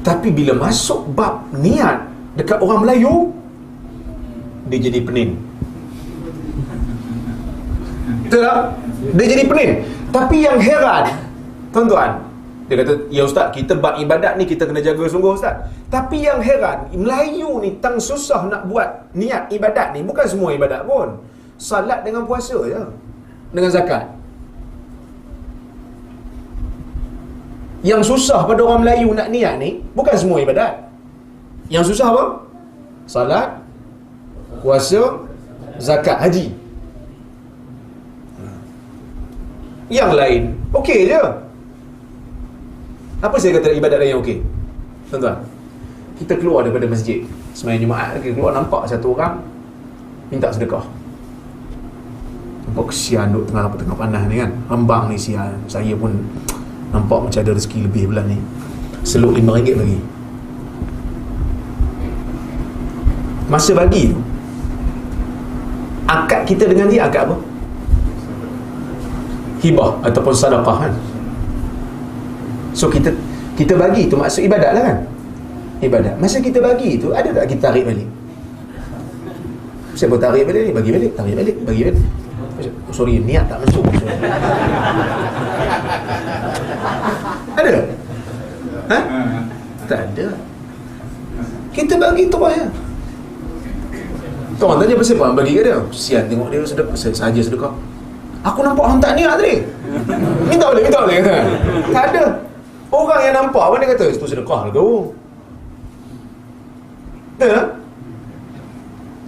Tapi bila masuk bab niat dekat orang Melayu, dia jadi pening. Betul tak? Dia jadi pening. Tapi yang heran, tuan-tuan, dia kata, ya ustaz, kita bab ibadat ni kita kena jaga sungguh ustaz. Tapi yang heran, Melayu ni tang susah nak buat niat ibadat ni. Bukan semua ibadat pun. Salat dengan puasa je, dengan zakat. Yang susah pada orang Melayu nak niat ni bukan semua ibadat. Yang susah apa? Salat, puasa, zakat, haji. Yang lain okey je. Apa saya kata ibadat lain yang okey? Tuan-tuan, kita keluar daripada masjid sembahyang Jumaat, kita keluar nampak satu orang minta sedekah. Nampak kesian duk tengah panas ni kan. Hambang ni sian. Saya pun nampak macam ada rezeki lebih bulan ni. Seluk RM5 bagi. Masa bagi tu, akad kita dengan dia akad apa? Hibah ataupun sedekah kan. So kita bagi tu maksud ibadat lah kan. Ibadat. Masa kita bagi tu, ada tak kita tarik balik? Siapa tarik balik ni? Bagi balik, tarik balik, bagi balik. Oh, sorry, niat tak masuk. Ada? Ha? Tak ada. Kita bagi tu aja. Tuan tanya pasal apa bagi ke dia? Sian tengok dia sedekah, saja sedekah. Aku nampak hang tak niat tadi. Minta balik kata. Tak ada. Orang yang nampak pun dia kata, itu sedekah lah tu. Betul?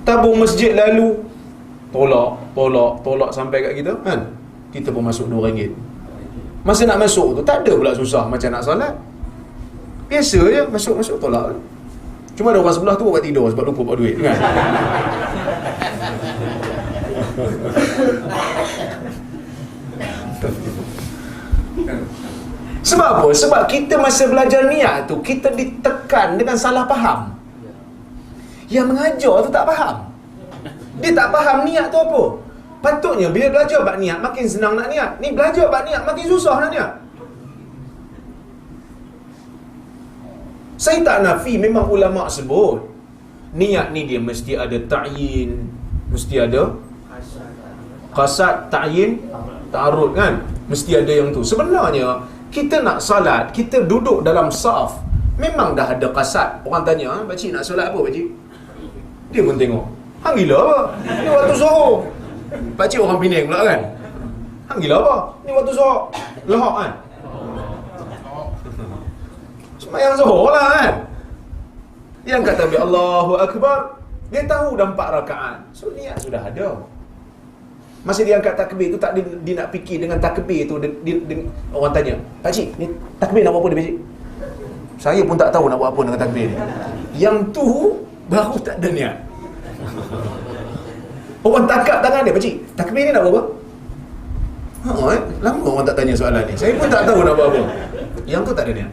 Tabung masjid lalu tolak sampai kat kita kan. Kita pun masuk RM2. Masa nak masuk tu tak ada pula susah macam nak solat. Biasa je, masuk tolak. Cuma ada orang sebelah tu buat tidur sebab lupa buat duit kan. Sebab apa? Sebab kita masa belajar niat tu kita ditekan dengan salah faham. Yang mengajar tu tak faham. Dia tak faham niat tu apa. Patutnya bila belajar bab niat makin senang nak niat. Ni belajar bab niat makin susah nak niat. Saya tak nafi, memang ulama' sebut niat ni dia mesti ada ta'yin, mesti ada qasad, ta'yin, ta'arud kan. Mesti ada yang tu. Sebenarnya kita nak salat, kita duduk dalam saf, memang dah ada qasad. Orang tanya, pakcik nak solat apa pakcik? Dia pun tengok, hang gila apa? Ni waktu Zuhur. Pakcik orang Penang pula kan. Hang gila apa? Ni waktu Zuhur. Lahak kan. Sembahyang Zuhur lah kan. Dia angkat takbir Allahu Akbar. Dia tahu dah 4 rakaat. So niat sudah ada. Masa dia angkat takbir tu tak dia nak fikir dengan takbir tu orang tanya, pakcik ni takbir nak buat apa dia pakcik? Saya pun tak tahu nak buat apa dengan takbir ni. Yang tu baru tak ada niat. Orang takap tangan dia, pakcik takbir ni nak buat apa? Lama orang tak tanya soalan ni. Saya pun tak tahu nak buat apa. Yang tu tak ada niat.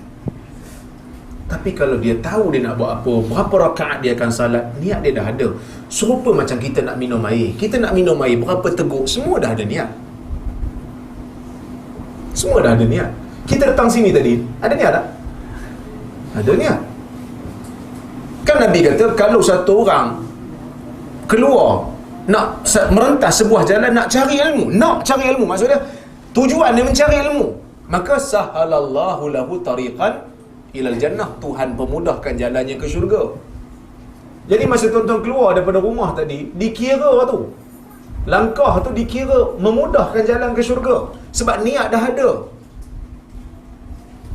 Tapi kalau dia tahu dia nak buat apa, berapa rakaat dia akan salat, niat dia dah ada. Serupa macam kita nak minum air. Kita nak minum air, berapa teguk, semua dah ada niat. Semua dah ada niat. Kita datang sini tadi, ada niat tak? Ada niat. Kan Nabi kata, kalau satu orang keluar nak merentas sebuah jalan nak cari ilmu, maksudnya tujuan dia mencari ilmu, maka sahalallahu lahu tariqan ilal jannah. Tuhan pemudahkan jalannya ke syurga. Jadi masa tuan-tuan keluar daripada rumah tadi, dikira tu langkah tu dikira memudahkan jalan ke syurga. Sebab niat dah ada.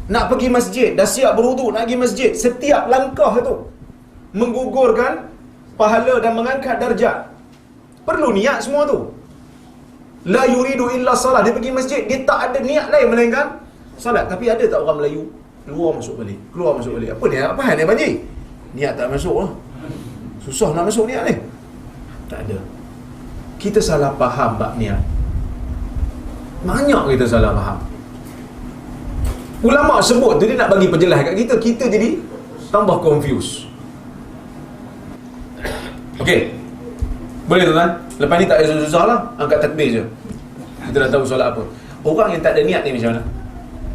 Nak pergi masjid, dah siap berwuduk nak pergi masjid, setiap langkah tu menggugurkan pahala dan mengangkat darjat. Perlu niat semua tu. La yuridu illa salat. Dia pergi masjid, dia tak ada niat lain melainkan salat. Tapi ada tak orang Melayu keluar masuk balik? Apa ni? Apa hal ni banjir? Niat tak masuk lah. Susah nak masuk niat ni. Tak ada. Kita salah faham bab niat. Banyak kita salah faham. Ulama sebut tu dia nak bagi penjelas kat kita, kita jadi tambah confused. Okey. Boleh tuan-tuan? Lepas ni tak ada susah lah, angkat takbir je. Kita dah tahu solat apa. Orang yang tak ada niat ni macam mana?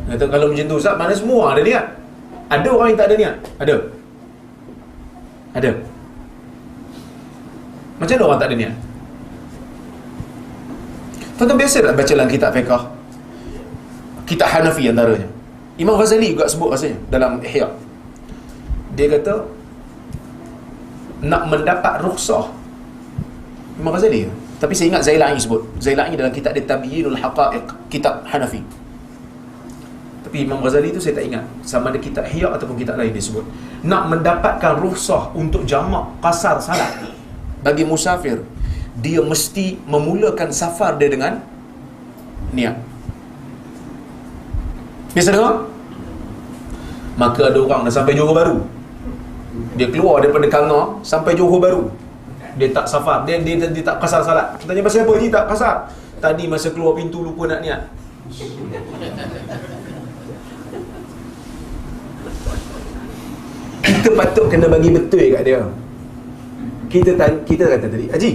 Kata kalau macam tu Ustaz, mana semua ada niat? Ada orang yang tak ada niat? Ada. Ada. Macam mana orang tak ada niat? Tuan-tuan biasa tak baca dalam kitab fiqh, kitab Hanafi antaranya. Imam Ghazali juga sebut rasanya dalam Ihya. Dia kata nak mendapat rukhsah, Imam Ghazali, tapi saya ingat Zailai sebut. Zailai dalam kitab dia Tabyinul Haqa'iq, kitab Hanafi. Tapi Imam Ghazali tu saya tak ingat sama ada kitab Ihya ataupun kitab lain dia sebut. Nak mendapatkan rukhsah untuk jamak qasar salat bagi musafir, dia mesti memulakan safar dia dengan niat. Biasa dengar? Maka ada orang dah sampai Johor Bahru, dia keluar daripada Kanga sampai Johor Bahru, dia tak safar, dia tak qasar salat. Tanya pasal apa ni tak qasar? Tadi masa keluar pintu lupa nak niat. Kita patut kena bagi betul kat dia. Kita kata tadi, Haji,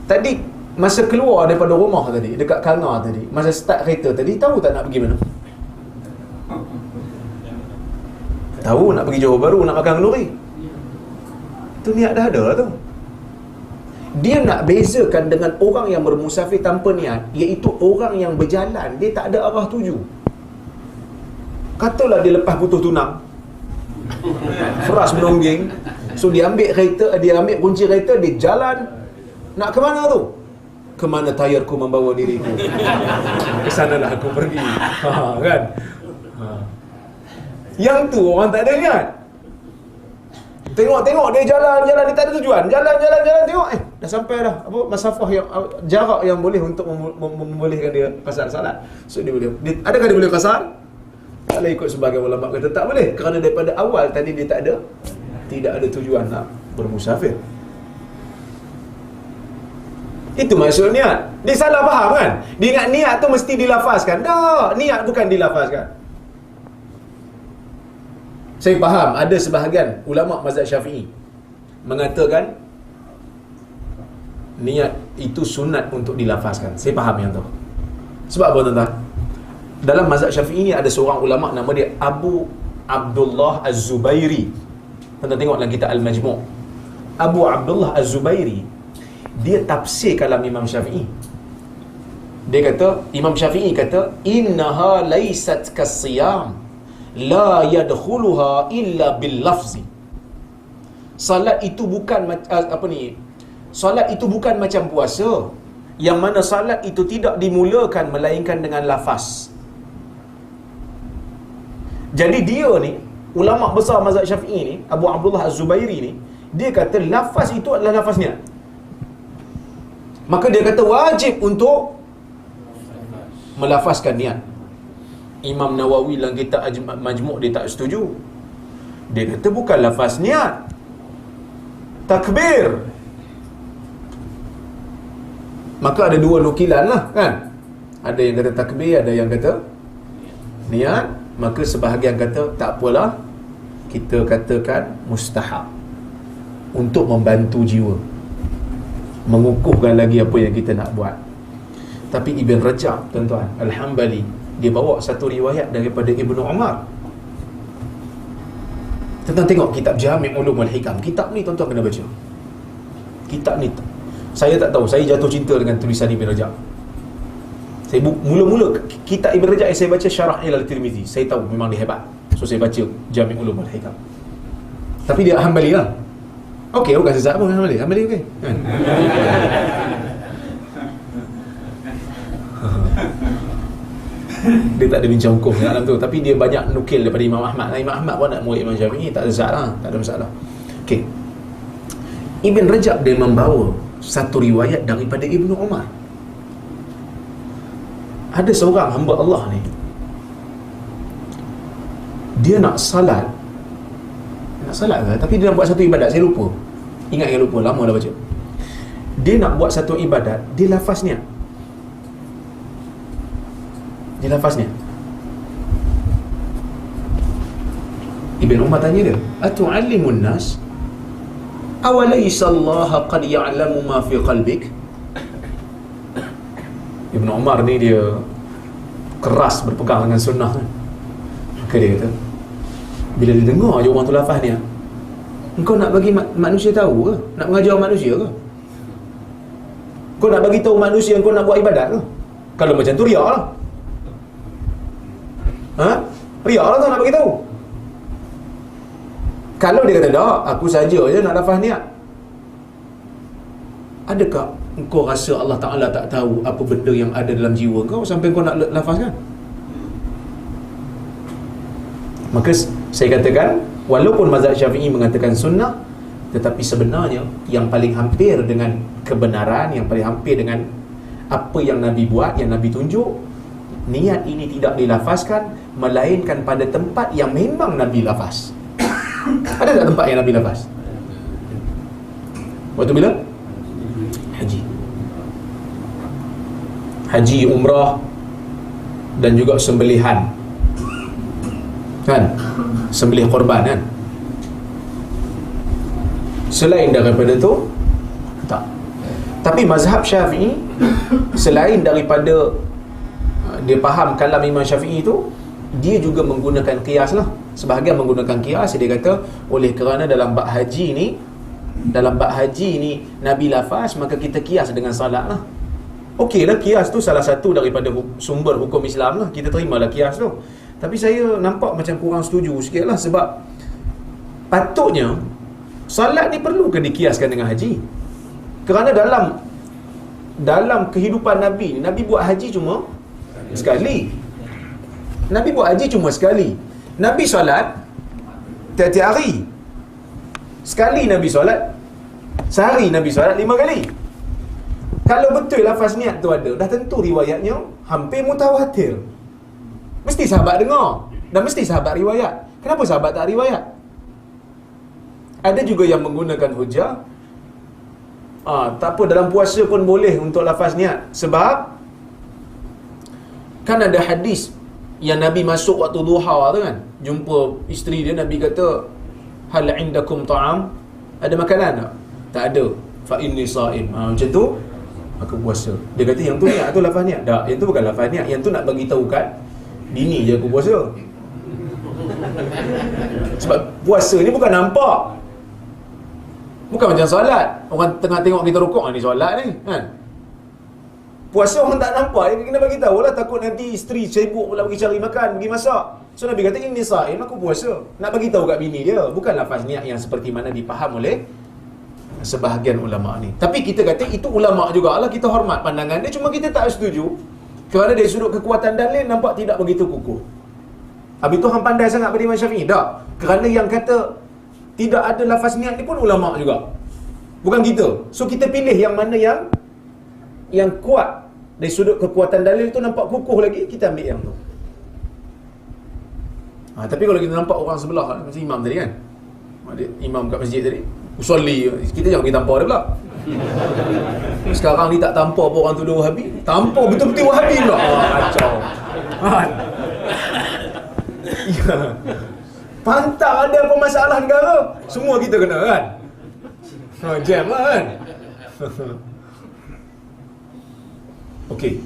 tadi masa keluar daripada rumah tadi, dekat Kanga tadi, masa start kereta tadi, tahu tak nak pergi mana? Tahu nak pergi Johor Bahru, nak makan kenduri. Tu niat dah ada lah tu. Dia nak bezakan dengan orang yang bermusafir tanpa niat, iaitu orang yang berjalan, dia tak ada arah tuju. Katalah dia lepas putus tunang, Feras menongging, so dia ambil kereta, dia ambil kunci kereta, dia jalan. Nak ke mana tu? Ke mana tayarku membawa diriku, ke sanalah aku pergi. Kan? Yang tu orang tak ada niat. Tengok dia jalan, dia tak ada tujuan. Jalan tengok, dah sampai dah. Apa masafah yang jarak yang boleh untuk membolehkan dia qasar salat. So dia boleh. Adakah dia boleh qasar? Taklah ikut sebagai ulama kata tak boleh, kerana daripada awal tadi dia tidak ada tujuan nak bermusafir. Itu maksud niat. Dia salah faham kan? Dia ingat niat tu mesti dilafazkan. Tak, niat bukan dilafazkan. Saya faham ada sebahagian ulama mazhab Syafi'i mengatakan niat itu sunat untuk dilafazkan. Saya faham yang tu. Sebab apa tuan-tuan? Dalam mazhab Syafi'i ni ada seorang ulama nama dia Abu Abdullah Az-Zubairi. Tuan-tuan tengok dalam kitab Al-Majmu'. Abu Abdullah Az-Zubairi, dia tafsir kalam Imam Syafi'i. Dia kata, Imam Syafi'i kata, innaha laysat kasiyam la yadkhuluha illa bil lafzi. Salat itu bukan salat itu bukan macam puasa, yang mana salat itu tidak dimulakan melainkan dengan lafaz. Jadi dia ni, ulama besar mazhab Syafi'i ni, Abu Abdullah Az-Zubairi ni, dia kata lafaz itu adalah lafaz niat. Maka dia kata wajib untuk melafazkan niat. Imam Nawawi dalam kitab Majmu' dia tak setuju. Dia kata bukan lafaz niat, takbir. Maka ada dua nukilan lah kan. Ada yang kata takbir, ada yang kata niat. Maka sebahagian kata tak apalah, kita katakan mustahab untuk membantu jiwa, mengukuhkan lagi apa yang kita nak buat. Tapi Ibn Rajab, tuan-tuan, Al-Hambali, dia bawa satu riwayat daripada Ibnu Umar. Tuan-tuan tengok kitab Jami' Ulumul Hikam. Kitab ni tuan-tuan kena baca. Kitab ni saya tak tahu, saya jatuh cinta dengan tulisan Ibn Rajab. Saya mula-mula kitab Ibn Rajab saya baca Syarah Al-Tirmizi, saya tahu memang dia hebat. So saya baca Jami' Ulumul Hikam. Tapi dia Hambali lah. Okey, bukan sesat pun Hambali okey. Kan? Dia tak ada bincang hukum dalam tu, tapi dia banyak nukil daripada Imam Ahmad. Imam Ahmad pun nak murid Imam Syafi'i, tak ada masalah, tak ada masalah. Okey. Ibn Rajab dia membawa satu riwayat daripada Ibnu Umar. Ada seorang hamba Allah ni, dia nak salat ke? Tapi dia nak buat satu ibadat, saya lupa. Ingat yang lupa, lama dah baca. Dia nak buat satu ibadat, dia lafaz niat. Dia lafaz niat. Ibn Umar tanya dia, atu'allimun nas awalaysa Allah qad ya'lamu ma fi qalbik? Ibn Umar ni dia keras berpegang dengan sunnah. Maka dia kata, Bila dia dengar je orang tu lafaz ni, engkau nak bagi manusia tahu ke? Nak mengajar manusia ke? Kau nak bagi tahu manusia kau nak buat ibadat ke? Kalau macam tu riak lah. Riak lah tu nak bagi tahu. Kalau dia kata tak, aku saja je nak lafaz niat, adakah engkau rasa Allah Ta'ala tak tahu apa benda yang ada dalam jiwa kau sampai kau nak lafazkan? Maka saya katakan, walaupun mazhab Syafi'i mengatakan sunnah, tetapi sebenarnya yang paling hampir dengan kebenaran, yang paling hampir dengan apa yang Nabi buat, yang Nabi tunjuk, niat ini tidak dilafazkan melainkan pada tempat yang memang Nabi lafaz. Ada tak tempat yang Nabi lafaz? Waktu bila? Haji. Haji, umrah, dan juga sembelihan, kan? Sembelih korban, kan? Selain daripada tu, tak. Tapi mazhab Syafi'i, selain daripada dia faham kalam Imam Syafi'i tu, dia juga menggunakan qiyas lah. Sebahagian menggunakan qiyas. Dia kata oleh kerana dalam bab haji ni Nabi lafaz, maka kita qiyas dengan salat lah. Okey lah, qiyas tu salah satu daripada sumber hukum Islam lah, kita terimalah qiyas tu. Tapi saya nampak macam kurang setuju sikit lah. Sebab patutnya salat ni perlu ke dikiaskan dengan haji? Kerana dalam kehidupan Nabi ni, Nabi buat haji cuma sekali. Nabi buat haji cuma sekali. Nabi solat tiap-tiap hari. Sekali Nabi solat, sehari Nabi solat 5 kali. Kalau betul lafaz niat tu ada, dah tentu riwayatnya hampir mutawatir. Mesti sahabat dengar, dan mesti sahabat riwayat. Kenapa sahabat tak riwayat? Ada juga yang menggunakan hujah, tak apa, dalam puasa pun boleh untuk lafaz niat. Sebab kan ada hadis yang Nabi masuk waktu duha tu kan, jumpa isteri dia, Nabi kata, hal indakum ta'am, ada makanan tak? Tak ada. Fa inni saim. Macam tu aku puasa. Dia kata yang tu niat tu lafaz niat. Tak, yang tu bukan lafaz niat. Yang tu nak bagi tahu kan, bini je aku puasa. Sebab puasa ni bukan nampak, bukan macam solat. Orang tengah tengok kita rukuk, ni solat ni, kan? Puasa orang tak nampak, dia kena bagi tahu lah, takut nanti isteri sibuk pula pergi cari makan, pergi masak. So Nabi kata ini saim, aku puasa. Nak bagi tahu kat bini dia, bukan lafaz niat yang seperti mana dipaham oleh sebahagian ulama ni. Tapi kita kata itu ulama jugalah, kita hormat pandangan dia, cuma kita tak setuju kerana dari sudut kekuatan dalil nampak tidak begitu kukuh. Habis tu hang pandai sangat pada Imam Syafi'i? Tak. Kerana yang kata tidak ada lafaz niat ni pun ulama juga, bukan kita. So kita pilih yang mana yang kuat dari sudut kekuatan dalil tu, nampak kukuh lagi, kita ambil yang tu. Tapi kalau kita nampak orang sebelah, macam imam tadi kan, imam kat masjid tadi usolli, kita jangan pergi tampar dia pula. Sekarang ni tak tampar pun orang tuduh Wahabi, tampar betul-betul Wahabi pula. Kacau. Ya. Pantang ada apa masalah negara, semua kita kena kan. Jam lah kan. Okey.